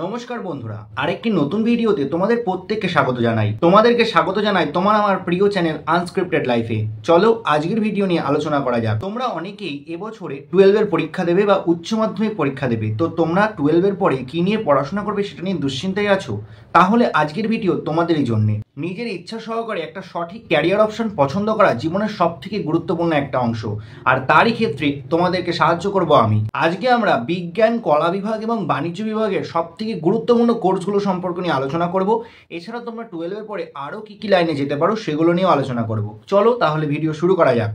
নমস্কার বন্ধুরা, আরেকটি নতুন ভিডিওতে তোমাদের প্রত্যেককে স্বাগত জানাই তোমার আমার প্রিয় চ্যানেল আনস্ক্রিপ্টেড লাইফে। চলো আজকের ভিডিও নিয়ে আলোচনা করা যাক। তোমরা অনেকেই এবছরে 12 এর পরীক্ষা দেবে বা উচ্চ মাধ্যমিক পরীক্ষা দেবে। তো তোমরা 12 এর পরে কি নিয়ে পড়াশোনা করবে সেটা নিয়ে দুশ্চিন্তায় আছো, তাহলে আজকের ভিডিও তোমাদেরই জন্য। নিজের ইচ্ছা সহকারে একটা সঠিক ক্যারিয়ার অপশন পছন্দ করা জীবনের সবথেকে গুরুত্বপূর্ণ একটা অংশ, আর তারই ক্ষেত্রে তোমাদেরকে সাহায্য করব আমি। আজকে আমরা বিজ্ঞান, কলা বিভাগ এবং বাণিজ্য বিভাগের সবথেকে গুরুত্বপূর্ণ কোর্সগুলো সম্পর্কে নিয়ে আলোচনা করব। এছাড়া তোমরা 12 এর পরে আরো কি কি লাইনে যেতে পারো সেগুলো নিয়েও আলোচনা করব। চলো তাহলে ভিডিও শুরু করা যাক।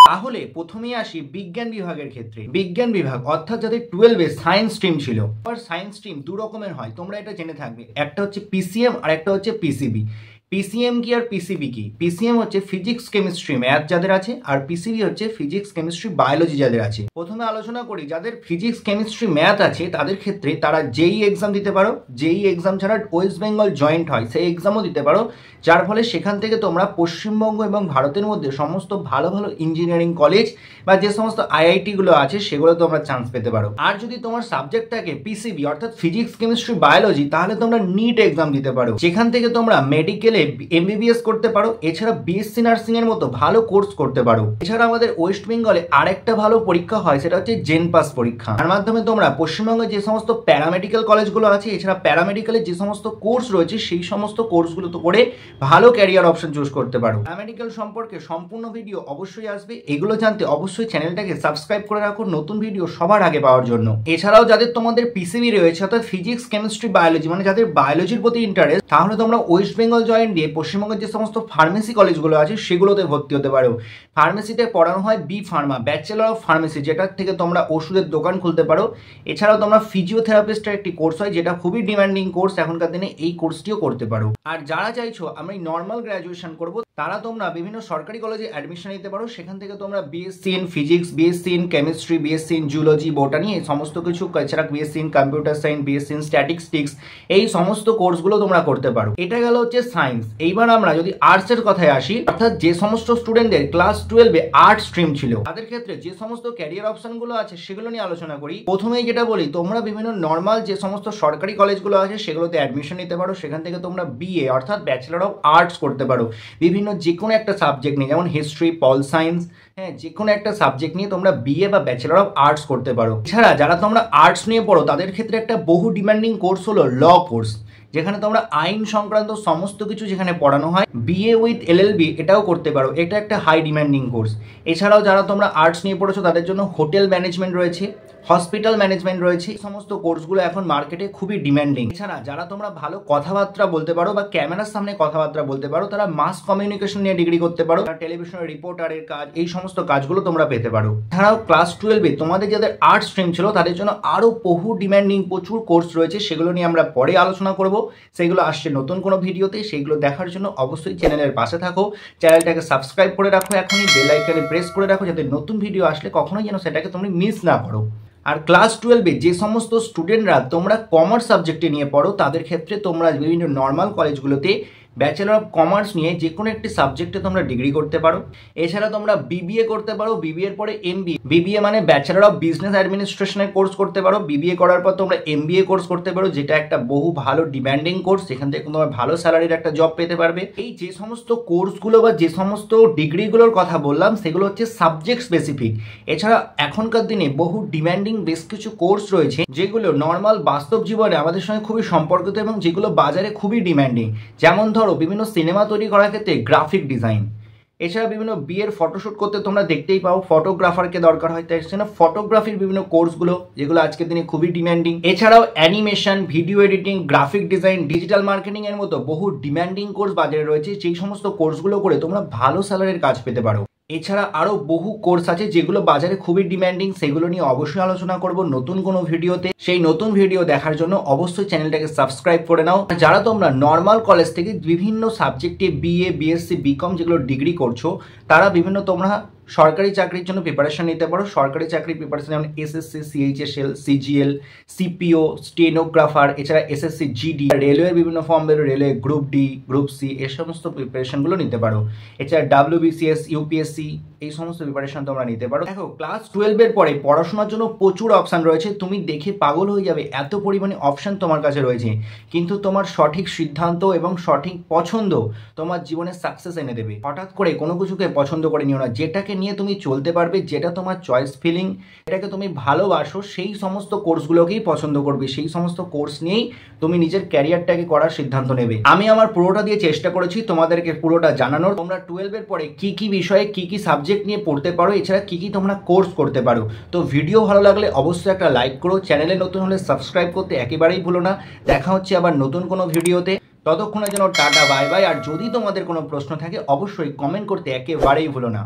তাহলে প্রথমেই আসি বিজ্ঞান বিভাগের ক্ষেত্রে। বিজ্ঞান বিভাগ অর্থাৎ যাদের 12 এ সায়েন্স স্ট্রিম ছিল। আর সায়েন্স স্ট্রিম দু রকমের হয়, তোমরা এটা জেনে থাকবে। একটা হচ্ছে পিসিএম আর একটা হচ্ছে পিসিবি। পিসিএম কি আর পিসিবি কি? পিসিএম হচ্ছে ফিজিক্স কেমিস্ট্রি ম্যাথ যাদের আছে, আর পিসিবি হচ্ছে ফিজিক্স কেমিস্ট্রি বায়োলজি যাদের আছে। প্রথমে আলোচনা করি যাদের ফিজিক্স কেমিস্ট্রি ম্যাথ আছে তাদের ক্ষেত্রে তারা জেই এক্সাম দিতে পারো। জেই এক্সাম ছাড়া ওয়েস্ট বেঙ্গল জয়েন্ট হয়, সেই এক্সামও দিতে পারো, যার ফলে সেখান থেকে তোমরা পশ্চিমবঙ্গ এবং ভারতের মধ্যে সমস্ত ভালো ভালো ইঞ্জিনিয়ারিং কলেজ বা যে সমস্ত আইআইটি গুলো আছে সেগুলো তোমরা চান্স পেতে পারো। আর যদি তোমার সাবজেক্ট থাকে পিসিবি অর্থাৎ ফিজিক্স কেমিস্ট্রি বায়োলজি, তাহলে তোমরা নিট এক্সাম দিতে পারো, যেখান থেকে তোমরা মেডিকেল এমবিবিএস করতে পারো। এছাড়া বিএসসি নার্সিং এর মতো ভালো কোর্স করতে পারো। এছাড়া আমাদের ওয়েস্ট বেঙ্গলে আরেকটা ভালো পরীক্ষা হয়, সেটা হচ্ছে জেন পাস পরীক্ষা। তার মাধ্যমে তোমরা পশ্চিমবঙ্গে যে সমস্ত প্যারামেডিক্যাল কলেজগুলো আছে, এছাড়া প্যারামেডিক্যালের যে সমস্ত কোর্স রয়েছে সেই সমস্ত কোর্সগুলো তো করে ভালো ক্যারিয়ার অপশন চুজ করতে পারো। প্যারামেডিক্যাল সম্পর্কে সম্পূর্ণ ভিডিও অবশ্যই আসবে, এগুলো জানতে অবশ্যই চ্যানেলটাকে সাবস্ক্রাইব করে রাখো নতুন ভিডিও সবার আগে পাওয়ার জন্য। এছাড়াও যাদের তোমাদের পিসিবি রয়েছে অর্থাৎ ফিজিক্স কেমিস্ট্রি বায়োলজি, মানে যাদের বায়োলজির প্রতি ইন্টারেস্ট, তাহলে তোমরা ওয়েস্ট বেঙ্গল জয়েন্ট দিয়ে পশ্চিমবঙ্গের যে সমস্ত ফার্মেসি কলেজগুলো আছে সেগুলোতে ভর্তি হতে পারো। ফার্মেসিতে পড়ানো হয় B pharma, bachelor of pharmacy, যেটার থেকে তোমরা ওষুধের দোকান খুলতে পারো। এছাড়াও তোমরা ফিজিওথেরাপিস্টের একটি কোর্স হয়, যেটা খুবই ডিমান্ডিং কোর্স এখনকার দিনে, এই কোর্সটিও করতে পারো। আর যারা চাইছো আমি নর্মাল গ্র্যাজুয়েশন করব, তারা তোমরা বিভিন্ন সরকারি কলেজে অ্যাডমিশন নিতে পারো। সেখান থেকে তোমরা BSc in physics, BSc in chemistry, BSc in zoology, botany, এই সমস্ত কিছু, এছাড়া BSc in computer science, BSc in statistics, এই সমস্ত কোর্সগুলো তোমরা করতে পারো। এটা গেল হচ্ছে সায়েন্স। এইবার আমরা যদি আর্টস এর কথায় আসি, অর্থাৎ যে সমস্ত স্টুডেন্টদের ক্লাস 12 এ আর্টস স্ট্রিম ছিল তাদের ক্ষেত্রে যে সমস্ত ক্যারিয়ার অপশনগুলো আছে সেগুলো নিয়ে আলোচনা করি। প্রথমেই যেটা বলি, তোমরা বিভিন্ন নর্মাল যে সমস্ত সরকারি কলেজগুলো আছে সেগুলোতে অ্যাডমিশন নিতে পারো। সেখান থেকে তোমরা বিএ অর্থাৎ ব্যাচেলর অফ আর্টস করতে পারো। বিভিন্ন যে কোনো একটা সাবজেক্ট নিয়ে, যেমন হিস্ট্রি, পল সায়েন্স, হ্যাঁ, যে কোনো একটা সাবজেক্ট নিয়ে তোমরা বিএ বা ব্যাচেলর অফ আর্টস করতে পারো। এছাড়া যারা তোমরা আর্টস নিয়ে পড়ো তাদের ক্ষেত্রে একটা বহু ডিমান্ডিং কোর্স হলো ল কোর্স, যেখানে তোমরা আইন সংক্রান্ত সমস্ত কিছু যেখানে পড়ানো হয়। বিএ উইথ এলএলবি এটাও করতে পারো, এটা একটা হাই ডিমান্ডিং কোর্স। এছাড়াও যারা তোমরা আর্টস নিয়ে পড়েছো তাদের জন্য হোটেল ম্যানেজমেন্ট রয়েছে, হসপিটাল ম্যানেজমেন্ট রয়েছে, এই সমস্ত কোর্সগুলো এখন মার্কেটে খুবই ডিমান্ডিং। এছাড়া যারা তোমরা ভালো কথাবার্তা বলতে পারো বা ক্যামেরার সামনে কথাবার্তা বলতে পারো, তারা মাস কমিউনিকেশন নিয়ে ডিগ্রি করতে পারো, টেলিভিশনের রিপোর্টারের কাজ, এই সমস্ত কাজগুলো তোমরা পেতে পারো। এছাড়াও ক্লাস 12 এ তোমাদের যাদের আর্টস স্ট্রিম ছিল তাদের জন্য আরো বহু ডিমান্ডিং প্রচুর কোর্স রয়েছে, সেগুলো নিয়ে আমরা পরে আলোচনা করব। সেগুলো আসছে নতুন কোনো ভিডিওতে, সেইগুলো দেখার জন্য অবশ্যই চ্যানেলের পাশে থাকো, চ্যানেলটাকে সাবস্ক্রাইব করে রাখো, এখনই বেল আইকনে প্রেস করে রাখো, যাতে নতুন ভিডিও আসলে কখনোই যেন সেটাকে তুমি মিস না করো। আর ক্লাস 12 এ যে সমস্ত স্টুডেন্টরা তোমরা কমার্স সাবজেক্টে নিয়ে পড়ো তাদের ক্ষেত্রে তোমরা বিভিন্ন নর্মাল কলেজগুলোতে ব্যাচেলর অফ কমার্স নিয়ে যে কোনো একটি সাবজেক্টে তোমরা ডিগ্রি করতে পারো। এছাড়া তোমরা বিবিএ করতে পারো, বিবিএর পরে এমবিএ। বিবিএ মানে ব্যাচেলর অফ বিজনেস অ্যাডমিনিস্ট্রেশনের কোর্স করতে পারো। বিবিএ করার পর তোমরা এমবিএ কোর্স করতে পারো, যেটা একটা বহু ভালো ডিমান্ডিং কোর্স, যেখান থেকে তোমরা ভালো স্যালারির একটা জব পেতে পারবে। এই যে সমস্ত কোর্সগুলো বা যে সমস্ত ডিগ্রিগুলোর কথা বললাম সেগুলো হচ্ছে সাবজেক্ট স্পেসিফিক। এছাড়া এখনকার দিনে বহু ডিমান্ডিং বেশ কিছু কোর্স রয়েছে যেগুলো নর্মাল বাস্তব জীবনে আমাদের সঙ্গে খুবই সম্পর্কিত এবং যেগুলো বাজারে খুবই ডিমান্ডিং। যেমন ধরো বিভিন্ন সিনেমা তৈরি করার ক্ষেত্রে গ্রাফিক ডিজাইন, এছাড়া বিভিন্ন বিয়ের ফটোশুট করতে তোমরা দেখতেই পাও ফটোগ্রাফারকে দরকার হয়, তাই সেখানে ফটোগ্রাফির বিভিন্ন কোর্সগুলো যেগুলো আজকের দিনে খুবই ডিমান্ডিং। এছাড়াও animation, video editing, graphic design, digital marketing এর মতো বহু ডিমান্ডিং কোর্স বাজারে রয়েছে। সেই সমস্ত কোর্সগুলো করে তোমরা ভালো স্যালারির কাজ পেতে পারো। এছাড়া আরো বহু কোর্স আছে যেগুলো বাজারে খুবই ডিমান্ডিং, সেগুলো নিয়ে অবশ্যই আলোচনা করব নতুন কোনো ভিডিওতে। সেই নতুন ভিডিও দেখার জন্য অবশ্যই চ্যানেলটাকে সাবস্ক্রাইব করে নাও। যারা তোমরা নর্মাল কলেজ থেকে বিভিন্ন সাবজেক্টে বিএ, বিএসসি, বিকম যেগুলো ডিগ্রি করছো, তারা বিভিন্ন তোমরা সরকারি চাকরির জন্য প্রিপারেশন নিতে পারো। সরকারি চাকরির প্রিপারেশন যেমন SSC, CHSL, CGL, CPO, stenographer, এছাড়া এসএসসি জিডি, রেলওয়ের বিভিন্ন ফর্ম বেরো, railway group D, group C, এই সমস্ত প্রিপারেশনগুলো নিতে পারো। এছাড়া ডাব্লিউবিসিএস, ইউপিএসসি, এই সমস্ত প্রিপারেশন তোমরা নিতে পারো। দেখো ক্লাস 12-এর পরে পড়াশোনার জন্য প্রচুর অপশান রয়েছে, তুমি দেখে পাগল হয়ে যাবে এত পরিমাণে অপশান তোমার কাছে রয়েছে, কিন্তু তোমার সঠিক সিদ্ধান্ত এবং সঠিক পছন্দ তোমার জীবনে সাকসেস এনে দেবে। হঠাৎ করে কোনো কিছুকে পছন্দ করে নিও না, যেটাকে নিয়ে তুমি চলতে পারবে, যেটা তোমার চয়েস ফিলিং, এটাকে তুমি ভালোবাসো, সেই সমস্ত কোর্সগুলোকেই পছন্দ করবে, সেই সমস্ত কোর্স নিয়েই তুমি নিজের ক্যারিয়ারটাকে করার সিদ্ধান্ত নেবে। আমি আমার পুরোটা দিয়ে চেষ্টা করেছি তোমাদেরকে পুরোটা জানানোর, তোমরা 12-এর পরে কি কি বিষয়ে কি কি সাবজেক্ট নিয়ে পড়তে পারো, এছাড়া কি কি তোমরা কোর্স করতে পারো। তো ভিডিও ভালো লাগলে অবশ্যই একটা লাইক করো, চ্যানেলে নতুন হলে সাবস্ক্রাইব করতে একেবারেই ভুলো না। দেখা হচ্ছে আবার নতুন কোনো ভিডিওতে, ততক্ষণের জন্য টাটা বাই বাই। আর যদি তোমাদের কোনো প্রশ্ন থাকে অবশ্যই কমেন্ট করতে একেবারেই ভুলো না।